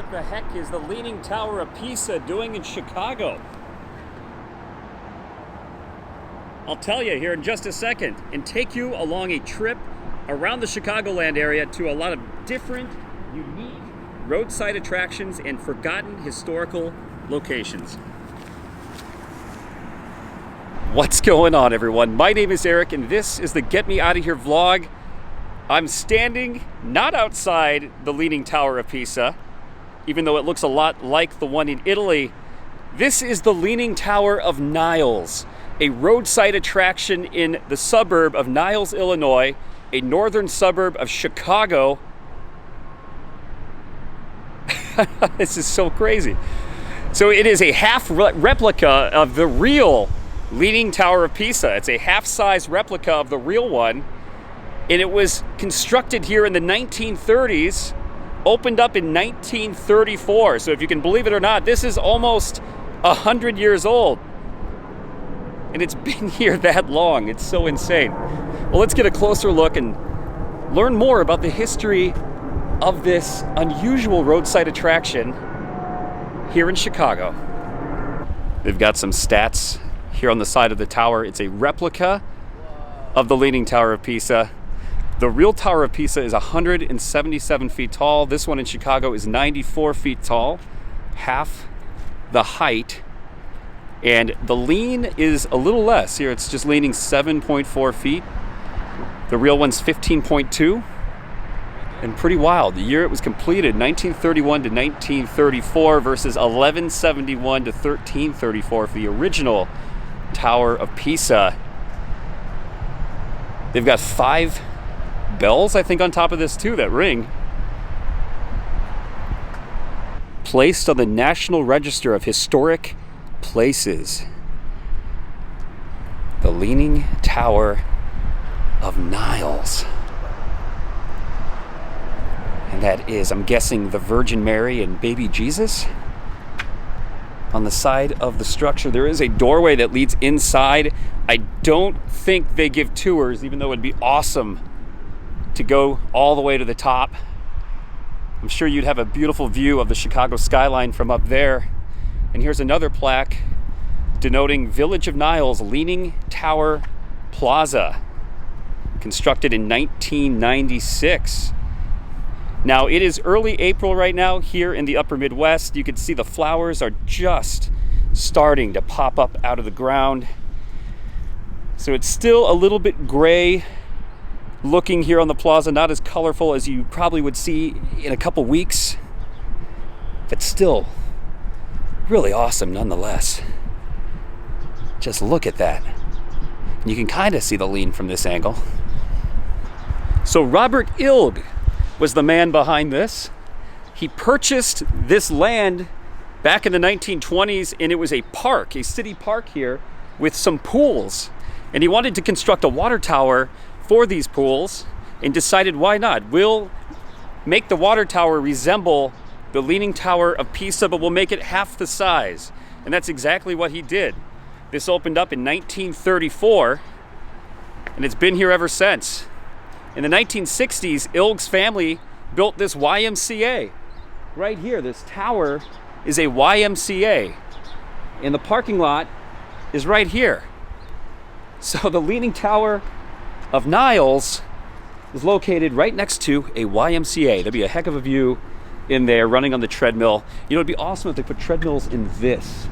What the heck is the Leaning Tower of Pisa doing in Chicago? I'll tell you here in just a second and take you along a trip around the Chicagoland area to a lot of different, unique roadside attractions and forgotten historical locations. What's going on, everyone? My name is Eric and this is the Get Me Out of Here vlog. I'm standing not outside the Leaning Tower of Pisa, even though it looks a lot like the one in Italy. This is the Leaning Tower of Niles, a roadside attraction in the suburb of Niles, Illinois, a northern suburb of Chicago. This is so crazy. So it is a half replica of the real Leaning Tower of Pisa. It's a half-size replica of the real one, and it was constructed here in the 1930s, opened up in 1934. So if you can believe it or not, this is almost 100 years old. And it's been here that long. It's so insane. Well, let's get a closer look and learn more about the history of this unusual roadside attraction here in Chicago. They've got some stats here on the side of the tower. It's a replica of the Leaning Tower of Pisa. The real Tower of Pisa is 177 feet tall. This one in Chicago is 94 feet tall, half the height. And the lean is a little less. Here it's just leaning 7.4 feet. The real one's 15.2. And pretty wild. The year it was completed, 1931 to 1934 versus 1171 to 1334 for the original Tower of Pisa. They've got 5 bells, I think, on top of this too that ring. Placed on the National Register of Historic Places. The Leaning Tower of Niles. And that is, I'm guessing, the Virgin Mary and baby Jesus. On the side of the structure, there is a doorway that leads inside. I don't think they give tours, even though it'd be awesome to go all the way to the top. I'm sure you'd have a beautiful view of the Chicago skyline from up there. And here's another plaque denoting Village of Niles Leaning Tower Plaza, constructed in 1996. Now, it is early April right now here in the upper Midwest. You can see the flowers are just starting to pop up out of the ground. So it's still a little bit gray looking here on the plaza, not as colorful as you probably would see in a couple weeks, but still really awesome nonetheless. Just look at that. You can kind of see the lean from this angle. So Robert Ilg was the man behind this. He purchased this land back in the 1920s, and it was a park, a city park here with some pools. And he wanted to construct a water tower for these pools and decided, why not? We'll make the water tower resemble the Leaning Tower of Pisa, but we'll make it half the size. And that's exactly what he did. This opened up in 1934, and it's been here ever since. In the 1960s, Ilg's family built this YMCA. Right here, this tower is a YMCA. And the parking lot is right here. So the Leaning Tower of Niles is located right next to a YMCA. There'd be a heck of a view in there running on the treadmill. You know, it'd be awesome if they put treadmills in this.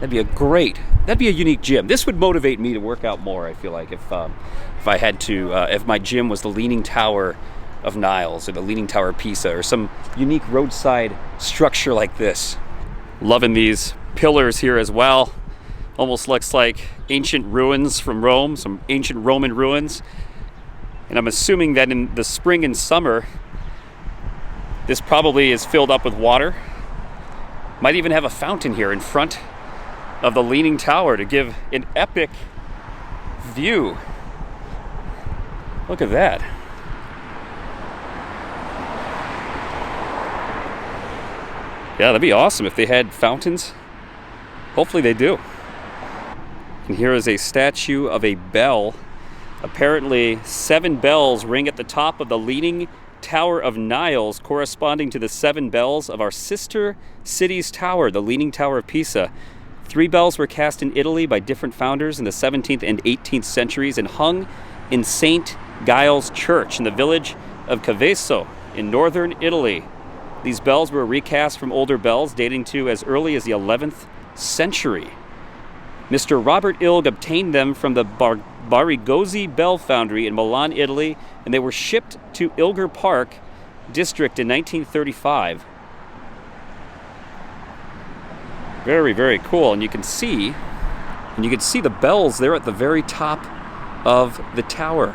That'd be a unique gym. This would motivate me to work out more, I feel like, if I had to, if my gym was the Leaning Tower of Niles or the Leaning Tower of Pisa or some unique roadside structure like this. Loving these pillars here as well. Almost looks like ancient ruins from Rome, some ancient Roman ruins. And I'm assuming that in the spring and summer, this probably is filled up with water. Might even have a fountain here in front of the Leaning Tower to give an epic view. Look at that. Yeah, that'd be awesome if they had fountains. Hopefully they do. And here is a statue of a bell. Apparently 7 bells ring at the top of the Leaning tower of Niles, corresponding to the 7 bells of our sister city's tower, the Leaning Tower of Pisa. 3 bells were cast in Italy by different founders in the 17th and 18th centuries and hung in St. Giles Church in the village of Caveso in northern Italy. These bells were recast from older bells dating to as early as the 11th century. Mr. Robert Ilg obtained them from the Barigozzi Bell Foundry in Milan, Italy, and they were shipped to Ilger Park district in 1935. Very, very cool. And you can see the bells there at the very top of the tower.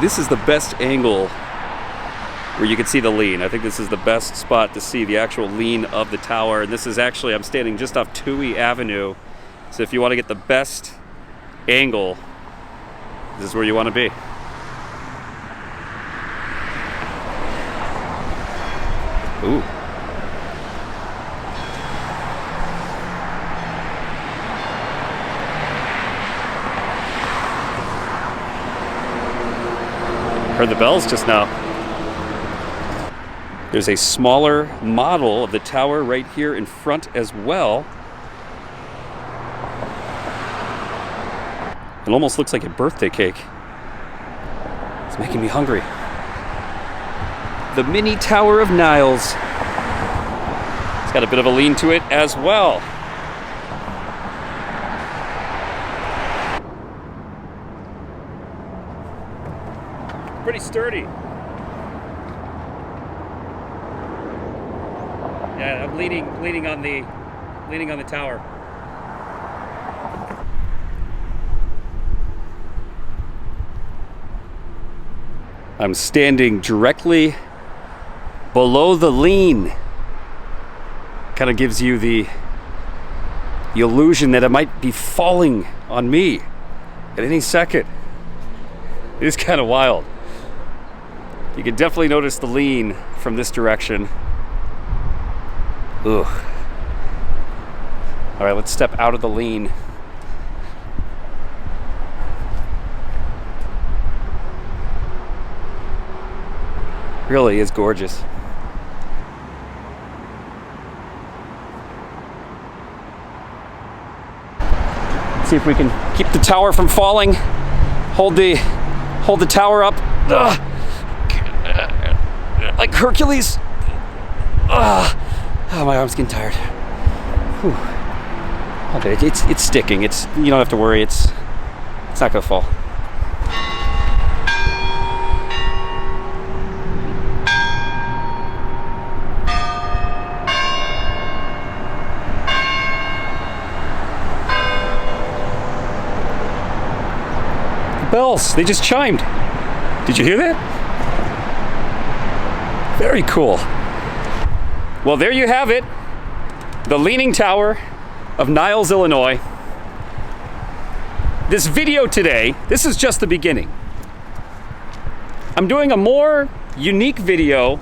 This is the best angle where you can see the lean. I think this is the best spot to see the actual lean of the tower. And this is actually, I'm standing just off Toohey Avenue. So if you want to get the best angle, this is where you want to be. Ooh. Heard the bells just now. There's a smaller model of the tower right here in front as well. It almost looks like a birthday cake. It's making me hungry. The mini Tower of Niles. It's got a bit of a lean to it as well. Pretty sturdy. Yeah, I'm leaning on the tower. I'm standing directly below the lean. Kind of gives you the illusion that it might be falling on me at any second. It is kind of wild. You can definitely notice the lean from this direction. Ugh. All right, let's step out of the lean. Really is gorgeous. See if we can keep the tower from falling. Hold the tower up. Ugh. Like Hercules. Ugh. Oh, my arm's getting tired. Whew. Okay, it's sticking. You don't have to worry. It's not gonna fall. Bells, they just chimed. Did you hear that? Very cool. Well, there you have it. The Leaning Tower of Niles, Illinois. This video today, this is just the beginning. I'm doing a more unique video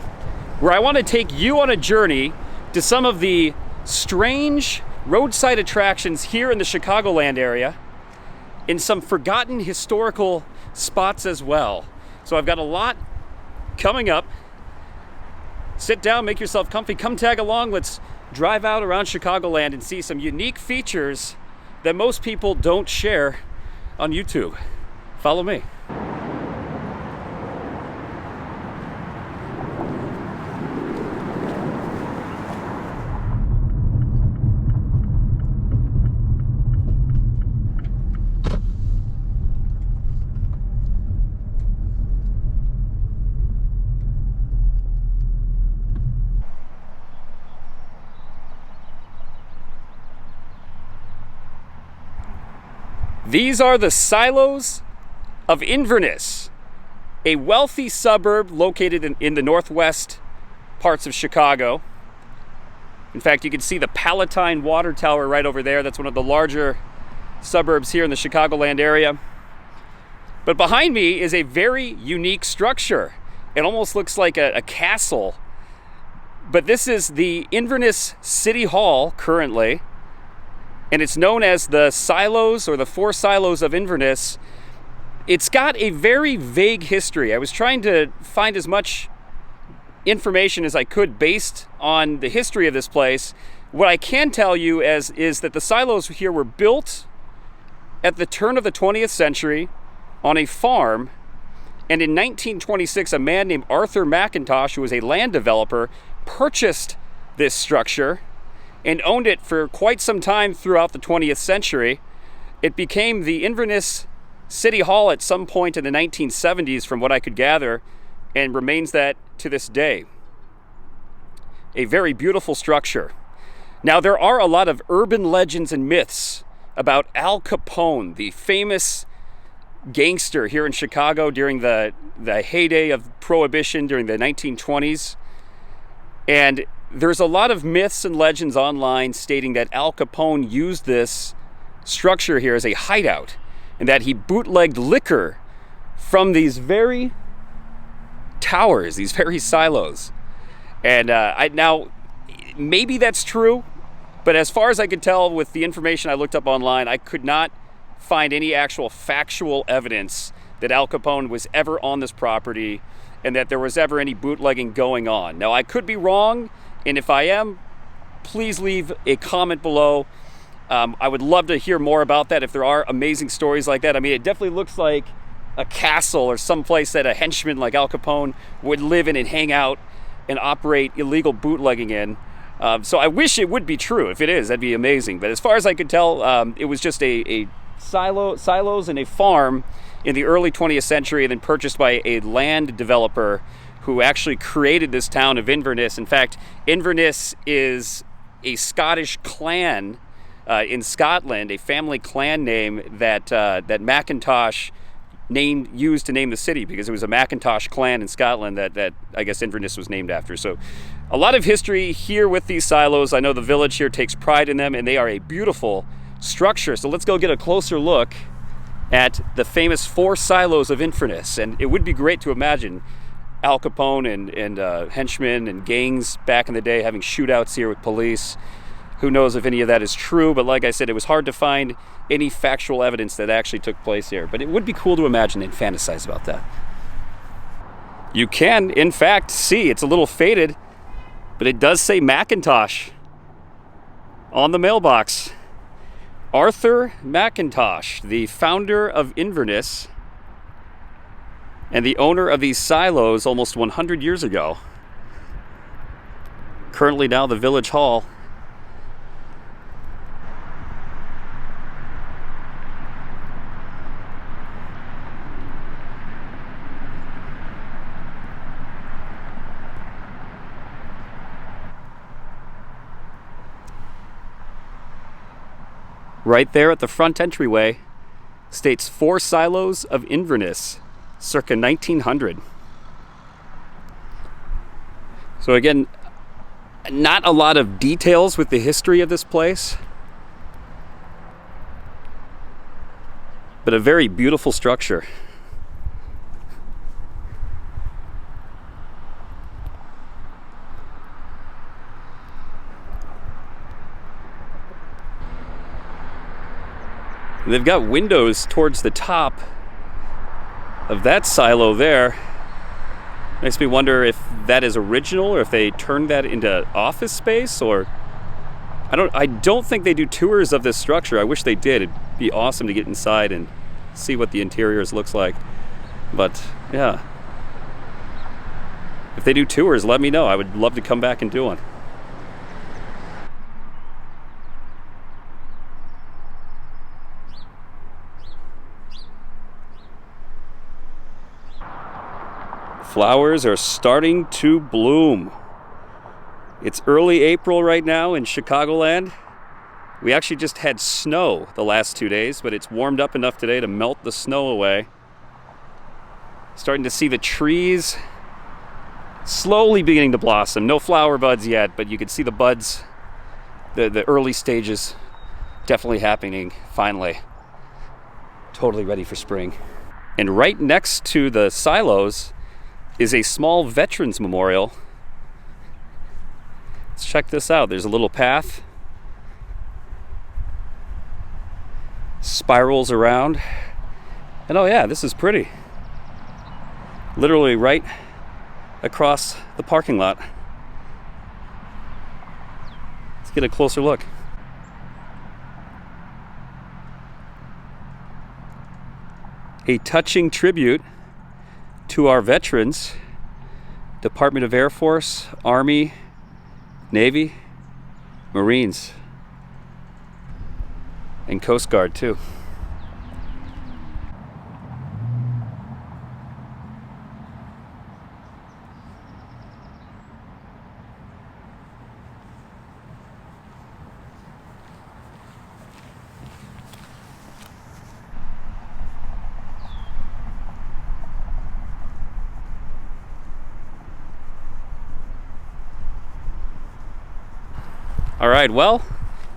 where I want to take you on a journey to some of the strange roadside attractions here in the Chicagoland area, in some forgotten historical spots as well. So I've got a lot coming up. Sit down, make yourself comfy, come tag along. Let's drive out around Chicagoland and see some unique features that most people don't share on YouTube. Follow me. These are the silos of Inverness, a wealthy suburb located in the northwest parts of Chicago. In fact, you can see the Palatine Water Tower right over there. That's one of the larger suburbs here in the Chicagoland area. But behind me is a very unique structure. It almost looks like a castle. But this is the Inverness City Hall currently, and it's known as the Silos, or the Four Silos of Inverness. It's got a very vague history. I was trying to find as much information as I could based on the history of this place. What I can tell you is that the silos here were built at the turn of the 20th century on a farm, and in 1926 a man named Arthur McIntosh, who was a land developer, purchased this structure and owned it for quite some time throughout the 20th century. It became the Inverness City Hall at some point in the 1970s, from what I could gather, and remains that to this day. A very beautiful structure. Now, there are a lot of urban legends and myths about Al Capone, the famous gangster here in Chicago during the heyday of Prohibition during the 1920s. And there's a lot of myths and legends online stating that Al Capone used this structure here as a hideout, and that he bootlegged liquor from these very towers, these very silos. And now, maybe that's true, but as far as I could tell with the information I looked up online, I could not find any actual factual evidence that Al Capone was ever on this property and that there was ever any bootlegging going on. Now, I could be wrong, and if I am, please leave a comment below. I would love to hear more about that if there are amazing stories like that. I mean, it definitely looks like a castle or someplace that a henchman like Al Capone would live in and hang out and operate illegal bootlegging in. So I wish it would be true. If it is, that'd be amazing. But as far as I could tell, it was just a silos and a farm in the early 20th century, and then purchased by a land developer who actually created this town of Inverness. In fact, Inverness is a Scottish clan in Scotland, a family clan name that McIntosh used to name the city, because it was a McIntosh clan in Scotland that I guess Inverness was named after. So a lot of history here with these silos. I know the village here takes pride in them, and they are a beautiful structure. So let's go get a closer look at the famous Four Silos of Inverness. And it would be great to imagine Al Capone and henchmen and gangs back in the day having shootouts here with police. Who knows if any of that is true, but like I said, it was hard to find any factual evidence that actually took place here. But it would be cool to imagine and fantasize about that. You can, in fact, see, it's a little faded, but it does say McIntosh on the mailbox. Arthur McIntosh, the founder of Inverness and the owner of these silos almost 100 years ago. Currently now the village hall. Right there at the front entryway states Four Silos of Inverness, circa 1900. So again, not a lot of details with the history of this place, but a very beautiful structure. And they've got windows towards the top of that silo there. Makes me wonder if that is original, or if they turned that into office space, or I don't think they do tours of this structure. I wish they did. It'd be awesome to get inside and see what the interiors looks like. But yeah, if they do tours, let me know. I would love to come back and do one. Flowers are starting to bloom. It's early April right now in Chicagoland. We actually just had snow the last 2 days, but it's warmed up enough today to melt the snow away. Starting to see the trees slowly beginning to blossom. No flower buds yet, but you can see the buds, the early stages definitely happening finally. Totally ready for spring. And right next to the silos is a small veterans memorial. Let's check this out. There's a little path. Spirals around. And oh yeah, this is pretty. Literally right across the parking lot. Let's get a closer look. A touching tribute to our veterans, Department of Air Force, Army, Navy, Marines, and Coast Guard too. All right, well,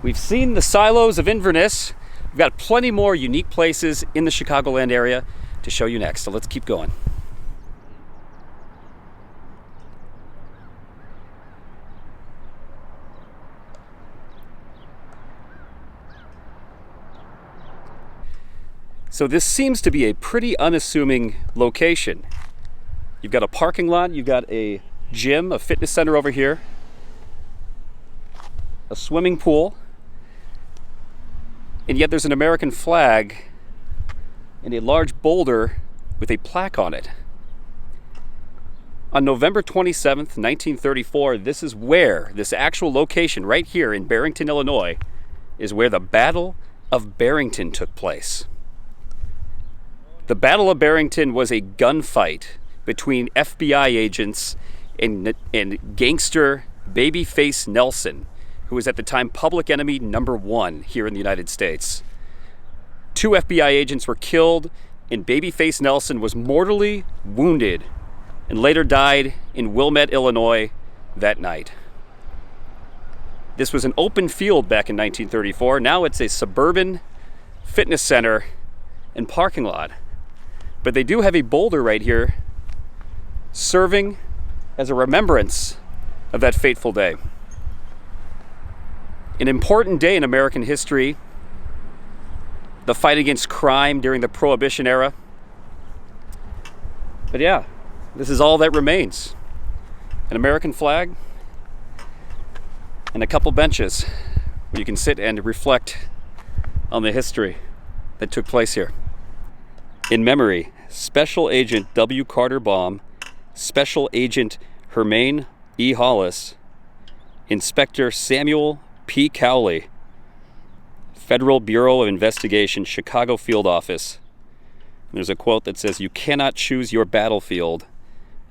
we've seen the silos of Inverness. We've got plenty more unique places in the Chicagoland area to show you next, so let's keep going. So this seems to be a pretty unassuming location. You've got a parking lot, you've got a gym, a fitness center over here, a swimming pool, and yet there's an American flag and a large boulder with a plaque on it. On November 27th, 1934, this is where, this actual location right here in Barrington, Illinois, is where the Battle of Barrington took place. The Battle of Barrington was a gunfight between FBI agents and gangster Babyface Nelson, who was at the time public enemy number one here in the United States. 2 FBI agents were killed, and Babyface Nelson was mortally wounded and later died in Wilmette, Illinois that night. This was an open field back in 1934. Now it's a suburban fitness center and parking lot. But they do have a boulder right here serving as a remembrance of that fateful day. An important day in American history, the fight against crime during the Prohibition era. But yeah, this is all that remains. An American flag and a couple benches where you can sit and reflect on the history that took place here. In memory, Special Agent W. Carter Baum, Special Agent Hermaine E. Hollis, Inspector Samuel P. Cowley, Federal Bureau of Investigation, Chicago Field Office. And there's a quote that says, "You cannot choose your battlefield.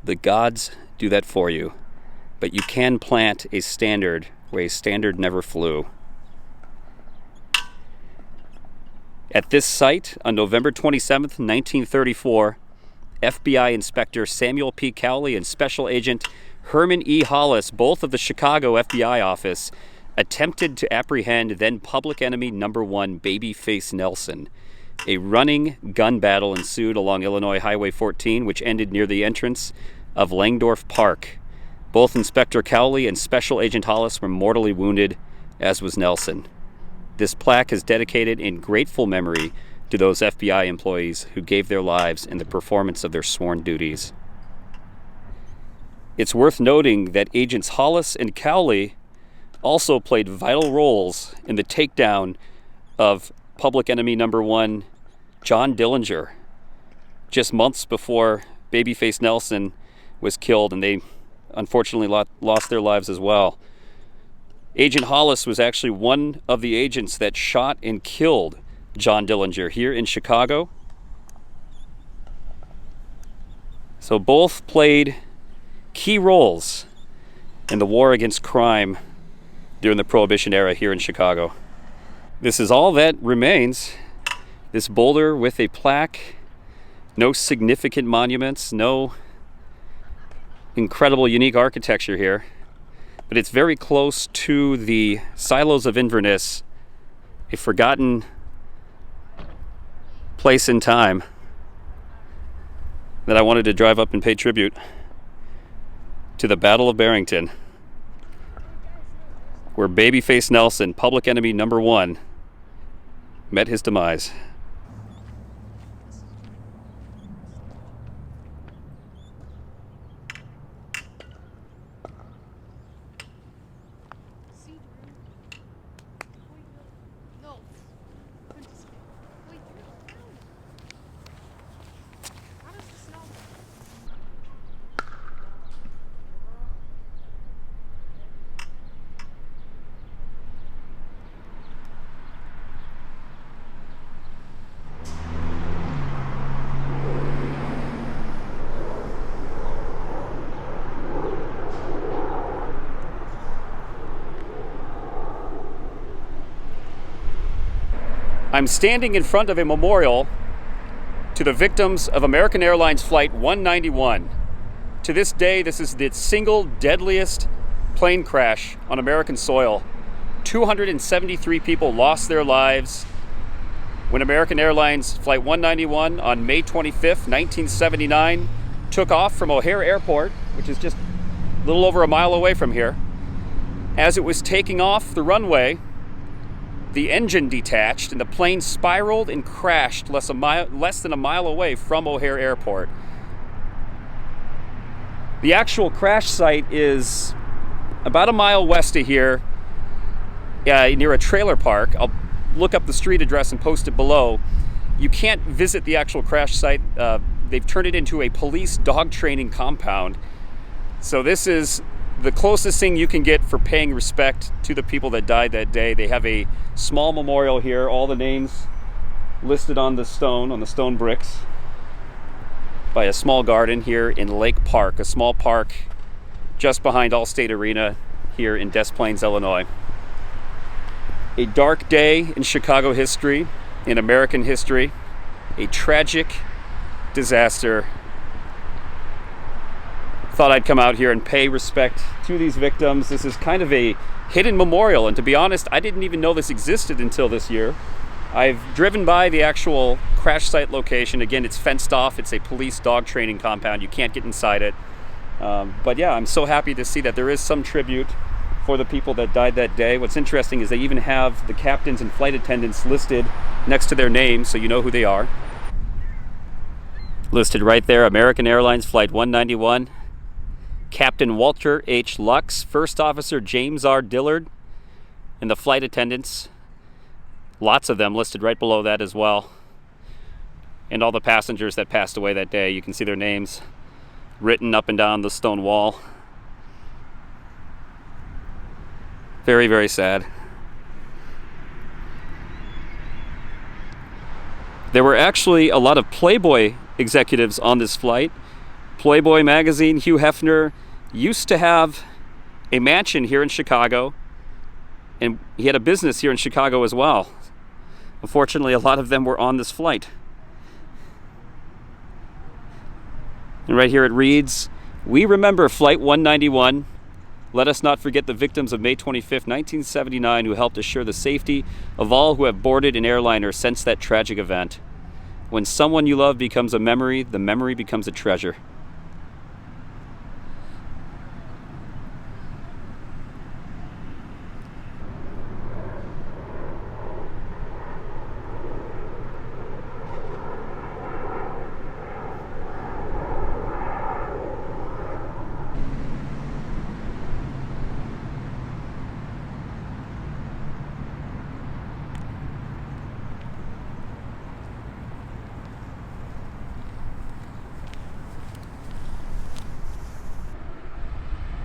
The gods do that for you. But you can plant a standard where a standard never flew." At this site, on November 27th, 1934, FBI Inspector Samuel P. Cowley and Special Agent Herman E. Hollis, both of the Chicago FBI office, attempted to apprehend then public enemy number one Babyface Nelson. A running gun battle ensued along Illinois Highway 14, which ended near the entrance of Langdorf Park. Both Inspector Cowley and Special Agent Hollis were mortally wounded, as was Nelson. This plaque is dedicated in grateful memory to those FBI employees who gave their lives in the performance of their sworn duties. It's worth noting that Agents Hollis and Cowley also played vital roles in the takedown of public enemy number one, John Dillinger, just months before Babyface Nelson was killed, and they unfortunately lost their lives as well. Agent Hollis was actually one of the agents that shot and killed John Dillinger here in Chicago. So both played key roles in the war against crime during the Prohibition era here in Chicago. This is all that remains. This boulder with a plaque, no significant monuments, no incredible unique architecture here, but it's very close to the silos of Inverness, a forgotten place in time. that I wanted to drive up and pay tribute to the Battle of Barrington, where Babyface Nelson, public enemy number one, met his demise. I'm standing in front of a memorial to the victims of American Airlines Flight 191. To this day, this is the single deadliest plane crash on American soil. 273 people lost their lives when American Airlines Flight 191 on May 25th, 1979 took off from O'Hare Airport, which is just a little over a mile away from here. As it was taking off the runway, the engine detached and the plane spiraled and crashed less than a mile away from O'Hare Airport. The actual crash site is about a mile west of here, near a trailer park. I'll look up the street address and post it below. You can't visit the actual crash site. They've turned it into a police dog training compound. So this is the closest thing you can get for paying respect to the people that died that day. They have a small memorial here, all the names listed on the stone bricks, by a small garden here in Lake Park, a small park just behind Allstate Arena here in Des Plaines, Illinois. A dark day in Chicago history, in American history, a tragic disaster. Thought I'd come out here and pay respect to these victims. This is kind of a hidden memorial, and to be honest, I didn't even know this existed until this year. I've driven by the actual crash site location. Again, it's fenced off. It's a police dog training compound. You can't get inside it. But yeah, I'm so happy to see that there is some tribute for the people that died that day. What's interesting is they even have the captains and flight attendants listed next to their names, so you know who they are. Listed right there, American Airlines Flight 191. Captain Walter H. Lux, First Officer James R. Dillard, and the flight attendants. Lots of them listed right below that as well. And all the passengers that passed away that day. You can see their names written up and down the stone wall. Very, very sad. There were actually a lot of Playboy executives on this flight. Playboy magazine, Hugh Hefner, used to have a mansion here in Chicago, and he had a business here in Chicago as well. Unfortunately, a lot of them were on this flight. And right here it reads, "We remember Flight 191. Let us not forget the victims of May 25th, 1979, who helped assure the safety of all who have boarded an airliner since that tragic event. When someone you love becomes a memory, the memory becomes a treasure."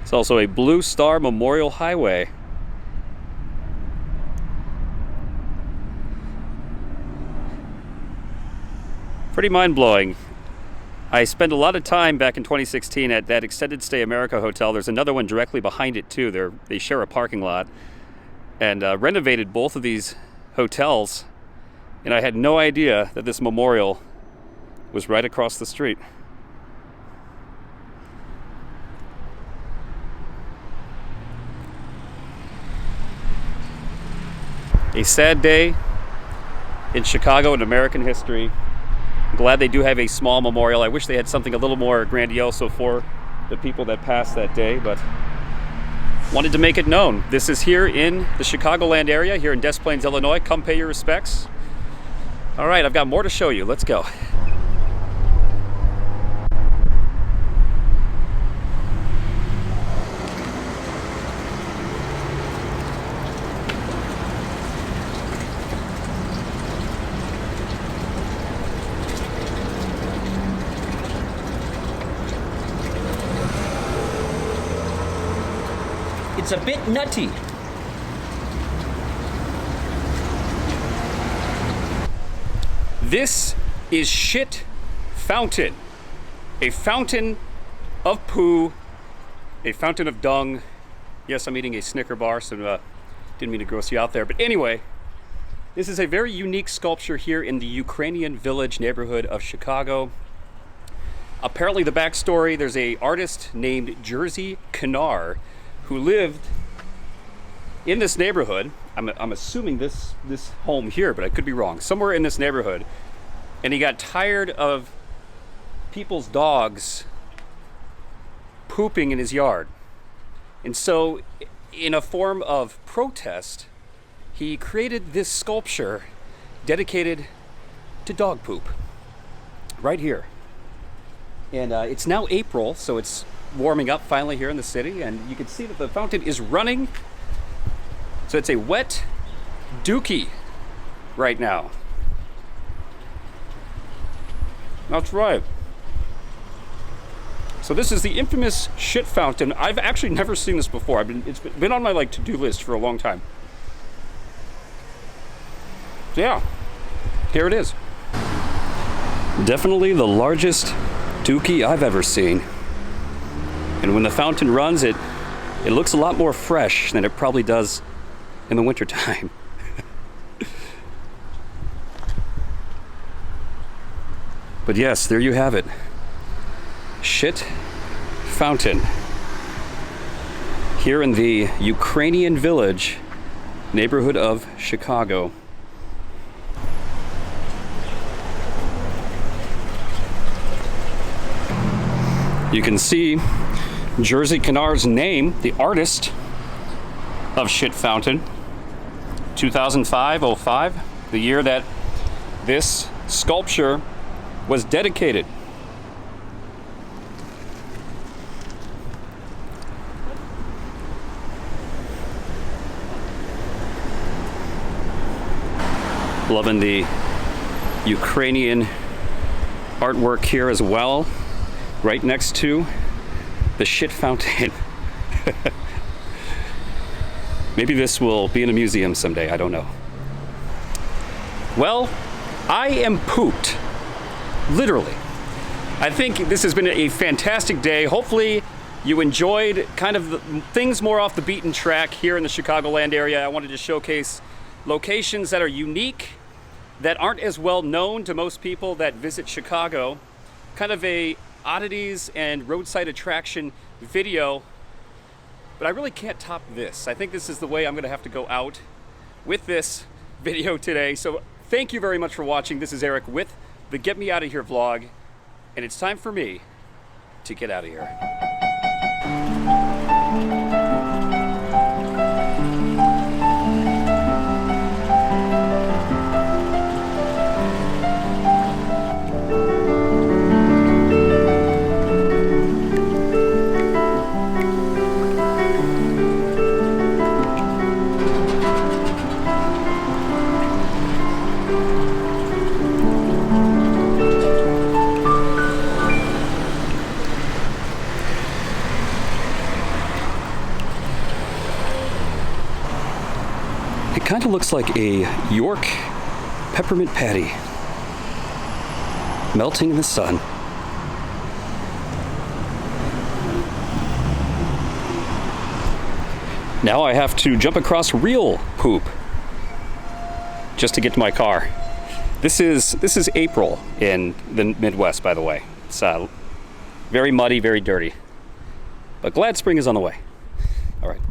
It's also a Blue Star Memorial Highway. Pretty mind-blowing. I spent a lot of time back in 2016 at that Extended Stay America hotel. There's another one directly behind it too. They share a parking lot, and renovated both of these hotels, and I had no idea that this memorial was right across the street. A sad day in Chicago and American history. glad they do have a small memorial. I wish they had something a little more grandiose for the people that passed that day, but wanted to make it known. This is here in the Chicagoland area, here in Des Plaines, Illinois. Come pay your respects. All right, I've got more to show you. Let's go. It's a bit nutty. This is Shit Fountain. A fountain of poo, a fountain of dung. Yes, I'm eating a Snicker bar, so didn't mean to gross you out there. But anyway, this is a very unique sculpture here in the Ukrainian Village neighborhood of Chicago. Apparently the backstory, there's a artist named Jerzy Knar who lived in this neighborhood. I'm assuming this home here, but I could be wrong. Somewhere in this neighborhood. And he got tired of people's dogs pooping in his yard. And so, in a form of protest, he created this sculpture dedicated to dog poop. Right here. And it's now April, so it's warming up finally here in the city, and you can see that the fountain is running. So it's a wet dookie right now. That's right. So this is the infamous shit fountain. I've actually never seen this before. It's been on my to-do list for a long time. So yeah, here it is. Definitely the largest dookie I've ever seen. And when the fountain runs, it looks a lot more fresh than it probably does in the wintertime. But yes, there you have it. Shit fountain. Here in the Ukrainian Village neighborhood of Chicago. You can see Jerzy Knar's name, the artist of Shit Fountain, 2005-05, the year that this sculpture was dedicated. Loving the Ukrainian artwork here as well, right next to the shit fountain. Maybe this will be in a museum someday, I don't know. Well, I am pooped. Literally. I think this has been a fantastic day. Hopefully you enjoyed kind of things more off the beaten track here in the Chicagoland area. I wanted to showcase locations that are unique, that aren't as well known to most people that visit Chicago. Kind of a oddities and roadside attraction video, but I really can't top this. I think this is the way I'm gonna have to go out with this video today. So thank you very much for watching. This is Eric with the Get Me Out of Here vlog, and it's time for me to get out of here. Kind of looks like a York peppermint patty melting in the sun. Now I have to jump across real poop just to get to my car. This is April in the Midwest, by the way. It's very muddy, very dirty. But glad spring is on the way. All right.